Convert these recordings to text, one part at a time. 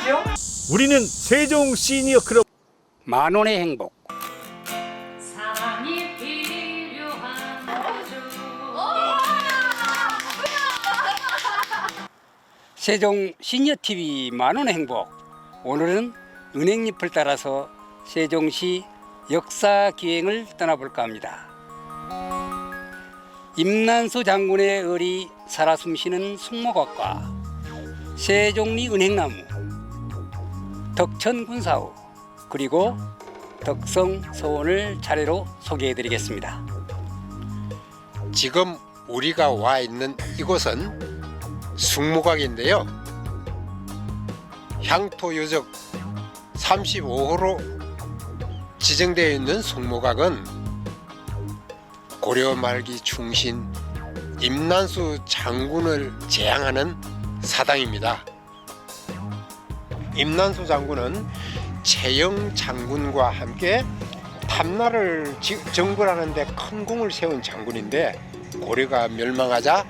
하십시오. 우리는 세종 시니어 클럽. 만 원의 행복. 사랑이 필요한 거죠. 세종 시니어 TV 만 원의 행복. 오늘은 은행잎을 따라서 세종시 역사 기행을 떠나볼까 합니다. 임난수 장군의 을이 살아 숨쉬는 숭모각과 세종리 은행나무, 덕천군사우, 그리고 덕성서원을 차례로 소개해드리겠습니다. 지금 우리가 와 있는 이곳은 숭모각인데요. 향토 유적 35호로 지정되어 있는 숭모각은 고려 말기 충신 임난수 장군을 제향하는 사당입니다. 임난수 장군은 최영 장군과 함께 탐나를 정벌하는 데 큰 공을 세운 장군인데, 고려가 멸망하자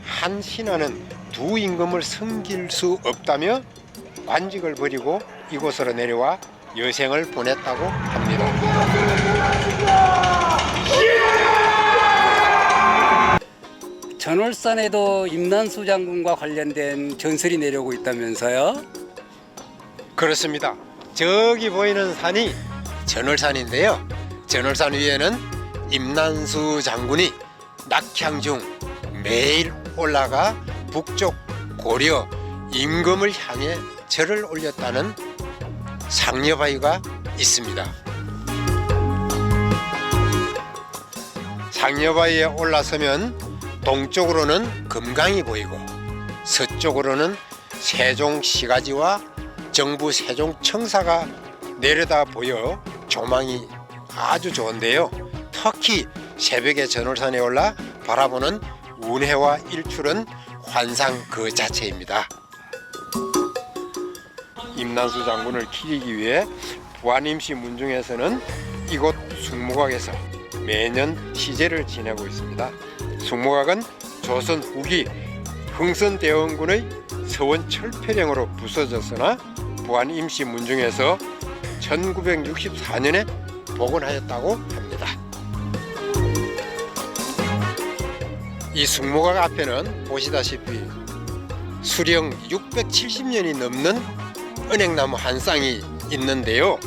한 신하는 두 임금을 섬길 수 없다며 관직을 버리고 이곳으로 내려와 여생을 보냈다고 합니다. 전월산에도 임난수 장군과 관련된 전설이 내려오고 있다면서요? 그렇습니다. 저기 보이는 산이 전월산인데요. 전월산 위에는 임난수 장군이 낙향 중 매일 올라가 북쪽 고려 임금을 향해 절을 올렸다는 상여바위가 있습니다. 상여바위에 올라서면 동쪽으로는 금강이 보이고 서쪽으로는 세종 시가지와 정부 세종청사가 내려다 보여 조망이 아주 좋은데요. 특히 새벽에 전월산에 올라 바라보는 운해와 일출은 환상 그 자체입니다. 임난수 장군을 기리기 위해 부안임시 문중에서는 이곳 숭모각에서 매년 시제를 지내고 있습니다. 숭모각은 조선 후기 흥선대원군의 서원 철폐령으로 부서졌으나 부안임시 문중에서 1964년에 복원하였다고 합니다. 이 숭모각 앞에는 보시다시피 수령 670년이 넘는 은행나무 한 쌍이 있는데요.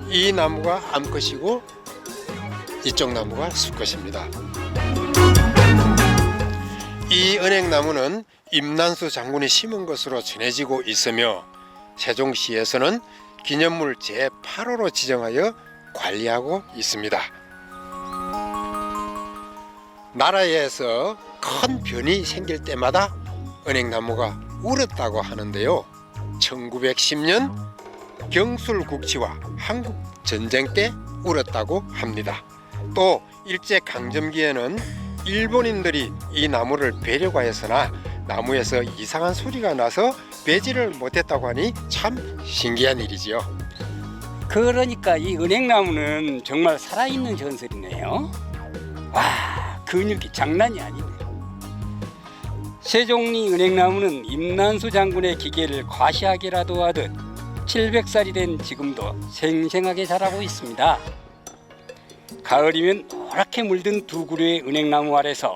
이 나무가 암컷이고 이쪽 나무가 수컷입니다. 이 은행나무는 임난수 장군이 심은 것으로 전해지고 있으며 세종시에서는 기념물 제8호로 지정하여 관리하고 있습니다. 나라에서 큰 변이 생길 때마다 은행나무가 울었다고 하는데요. 1910년 경술국치와 한국전쟁 때 울었다고 합니다. 또 일제강점기에는 일본인들이 이 나무를 베려고 했으나 나무에서 이상한 소리가 나서 베지를 못했다고 하니 참 신기한 일이지요. 그러니까 이 은행나무는 정말 살아있는 전설이네요. 와, 근육이 장난이 아니네. 세종리 은행나무는 임난수 장군의 기계를 과시하기라도 하듯 700살이 된 지금도 생생하게 자라고 있습니다. 가을이면 노랗게 물든 두 그루의 은행나무 아래서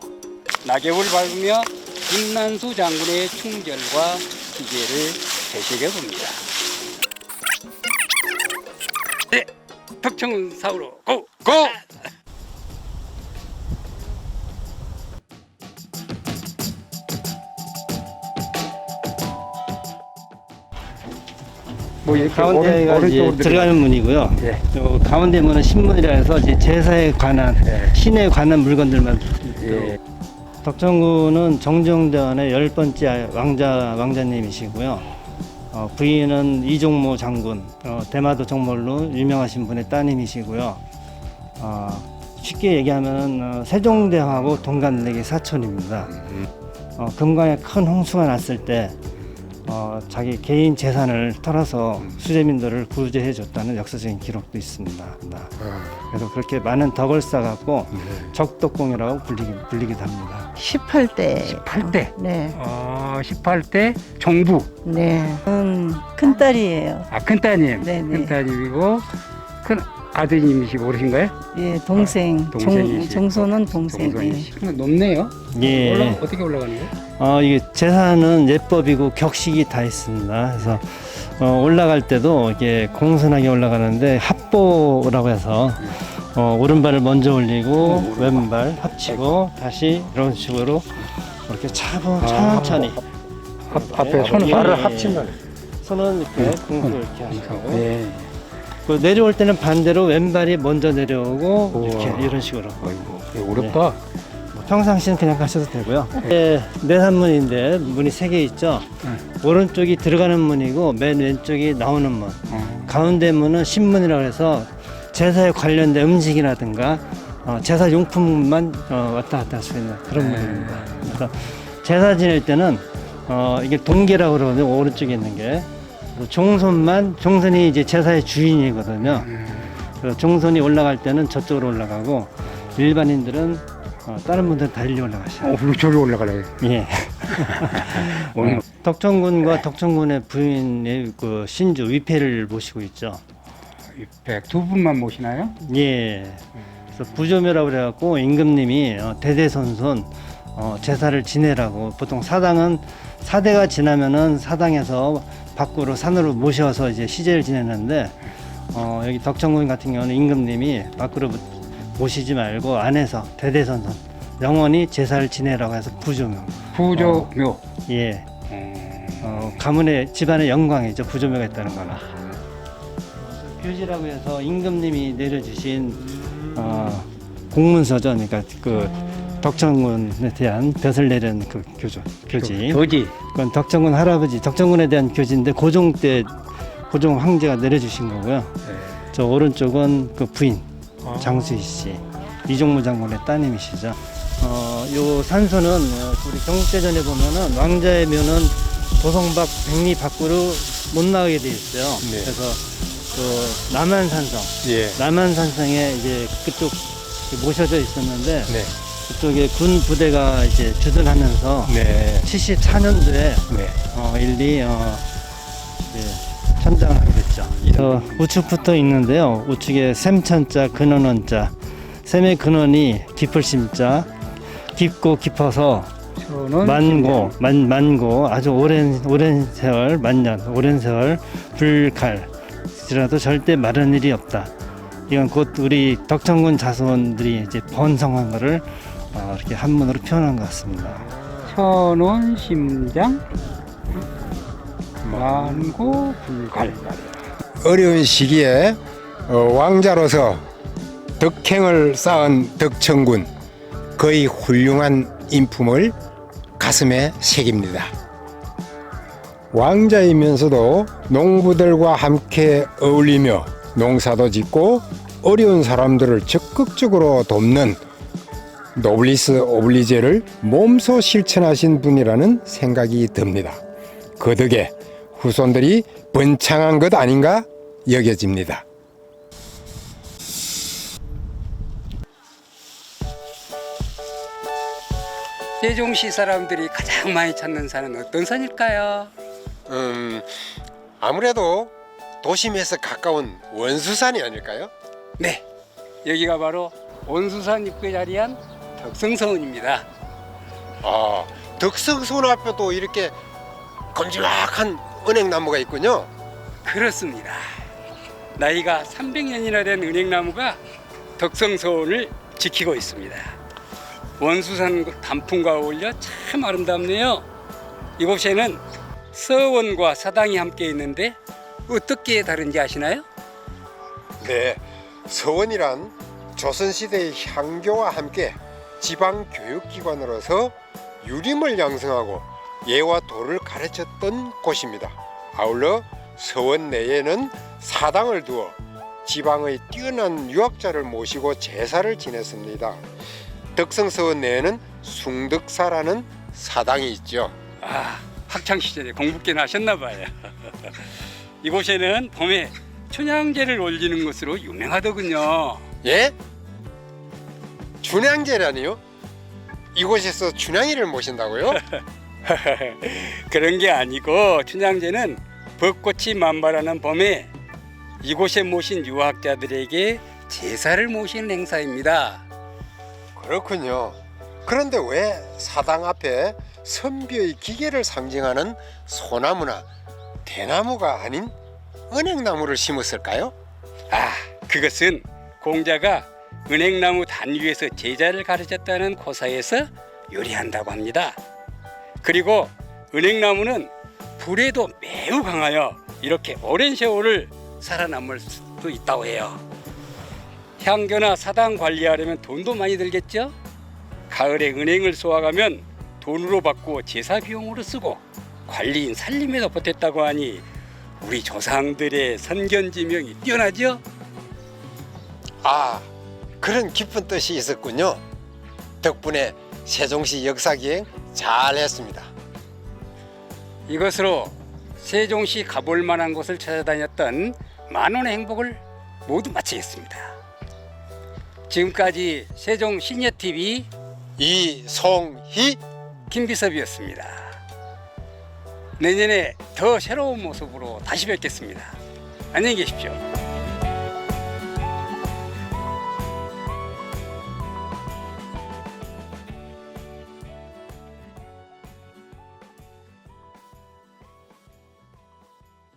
낙엽을 밟으며 임난수 장군의 충절과 기계를 되새겨 봅니다. 네, 덕천사우로 고! 고! 뭐 가운데가 이제 들어가는 문이고요. 네. 요 가운데 문은 신문이라 해서 이제 제사에 관한 신에 관한 물건들만. 예. 덕천군은 정정대원의 10번째 왕자님이시고요. 부인은 이종모 장군, 대마도 정몰로 유명하신 분의 따님이시고요. 쉽게 얘기하면 세종대왕하고 동갑내기 사촌입니다. 금강에 큰 홍수가 났을 때 자기 개인 재산을 털어서 수재민들을 구제해 줬다는 역사적인 기록도 있습니다. 그래서 그렇게 많은 덕을 쌓았고 적덕공이라고 불리기도 합니다. 18대. 18대. 네. 18대 종부. 네. 큰 딸이에요. 아, 큰따님. 네네. 큰따님이고 큰 아드님이시고 그러신가요? 예, 동생. 동생이시고. 종소는 동생. 예. 동생이시고. 높네요. 예. 어떻게 올라가는 거예요? 이게 제사는 예법이고 격식이 다 있습니다. 그래서 올라갈 때도 이게 공손하게 올라가는데 합보라고 해서 오른발을 먼저 올리고 왼발 합치고 다시 이런 식으로 이렇게 천천히 앞에 손을 예, 발을 예. 합치면 손은 이렇게 공수 이렇게 하시고 네. 그 내려올 때는 반대로 왼발이 먼저 내려오고 우와. 이렇게 이런 식으로 아이고, 어렵다. 평상시는 그냥 가셔도 되고요. 내산문인데 문이 3개 있죠. 오른쪽이 들어가는 문이고 맨 왼쪽이 나오는 문. 가운데 문은 신문이라고 해서 제사에 관련된 음식이라든가 제사 용품만 왔다 갔다 할 수 있는 그런 문입니다. 그래서 제사 지낼 때는 이게 동계라고 그러거든요. 오른쪽에 있는 게. 종손이 이제 제사의 주인이거든요. 그래서 종손이 올라갈 때는 저쪽으로 올라가고 일반인들은 다른 분들은 다 일리 올라가셔요. 저리 올라가래. 예. 덕천군과 덕천군의 부인의 그 신주 위패를 모시고 있죠. 두 분만 모시나요? 예. 그래서 부조묘라고 그래갖고 임금님이 대대손손 제사를 지내라고 보통 사당은 사대가 지나면은 사당에서 밖으로 산으로 모셔서 이제 시제를 지내는데 여기 덕천군 같은 경우는 임금님이 밖으로 모시지 말고 안에서 대대손손 영원히 제사를 지내라고 해서 부조묘. 부조묘. 예. 가문의 집안의 영광이죠. 부조묘가 있다는 거는. 교지라고 해서 임금님이 내려주신 공문서죠. 그러니까 그 덕천군에 대한 벼슬 내린 그 교지. 교지. 그건 덕천군 할아버지, 덕천군에 대한 교지인데 고종 때 고종 황제가 내려주신 거고요. 네. 저 오른쪽은 그 부인 장수희 씨, 이종무 장군의 따님이시죠. 요 산소는 우리 경국대전에 보면은 왕자의 묘는 도성 밖 백리 밖으로 못 나가게 돼 있어요. 네. 그래서 그 남한산성, 예. 남한산성에 이제 그쪽 모셔져 있었는데 네. 그쪽에 군 부대가 이제 주둔하면서 네. 74년도에 네. 일리 천장을 하게 됐죠. 우측부터 있는데요. 우측에 샘천자, 근원원자. 샘의 근원이 깊을 심자. 깊고 깊어서 만고 아주 오랜 세월 만년 오랜 세월 불칼지라도 절대 마른 일이 없다. 이건 곧 우리 덕천군 자손들이 이제 번성한 거를 이렇게 한문으로 표현한 것 같습니다. 천원 심장 만고 불갈. 어려운 시기에 왕자로서 덕행을 쌓은 덕천군 거의 훌륭한 인품을 가슴에 새깁니다. 왕자이면서도 농부들과 함께 어울리며 농사도 짓고 어려운 사람들을 적극적으로 돕는 노블리스 오블리제를 몸소 실천하신 분이라는 생각이 듭니다. 그 덕에 후손들이 번창한 것 아닌가 여겨집니다. 세종시 사람들이 가장 많이 찾는 산은 어떤 산일까요? 아무래도 도심에서 가까운 원수산이 아닐까요? 네, 여기가 바로 원수산 입구에 자리한 덕성서원입니다. 덕성서원 앞에도 이렇게 검지막한 은행나무가 있군요. 그렇습니다. 나이가 300년이나 된 은행나무가 덕성서원을 지키고 있습니다. 원수산 단풍과 어울려 참 아름답네요. 이곳에는 서원과 사당이 함께 있는데 어떻게 다른지 아시나요? 네, 서원이란 조선시대의 향교와 함께 지방교육기관으로서 유림을 양성하고 예와 도를 가르쳤던 곳입니다. 아울러 서원 내에는 사당을 두어 지방의 뛰어난 유학자를 모시고 제사를 지냈습니다. 덕성서원 내에는 숭덕사라는 사당이 있죠. 학창시절에 공부 꽤나 하셨나 봐요. 이곳에는 봄에 춘향제를 올리는 것으로 유명하더군요. 예? 춘향제라니요? 이곳에서 춘향이를 모신다고요? 그런 게 아니고 춘향제는 벚꽃이 만발하는 봄에 이곳에 모신 유학자들에게 제사를 모시는 행사입니다. 그렇군요. 그런데 왜 사당 앞에 선비의 기계를 상징하는 소나무나 대나무가 아닌 은행나무를 심었을까요? 그것은 공자가 은행나무 단 위에서 제자를 가르쳤다는 고사에서 요리한다고 합니다. 그리고 은행나무는 불에도 매우 강하여 이렇게 오랜 세월을 살아남을 수도 있다고 해요. 향교나 사당 관리하려면 돈도 많이 들겠죠? 가을에 은행을 쏘아가면 돈으로 받고 제사 비용으로 쓰고 관리인 살림에도 보탰다고 하니 우리 조상들의 선견지명이 뛰어나죠? 그런 깊은 뜻이 있었군요. 덕분에 세종시 역사기행 잘했습니다. 이것으로 세종시 가볼 만한 곳을 찾아다녔던 만원의 행복을 모두 마치겠습니다. 지금까지 세종 시니어TV 이송희 김비섭이었습니다. 내년에 더 새로운 모습으로 다시 뵙겠습니다. 안녕히 계십시오.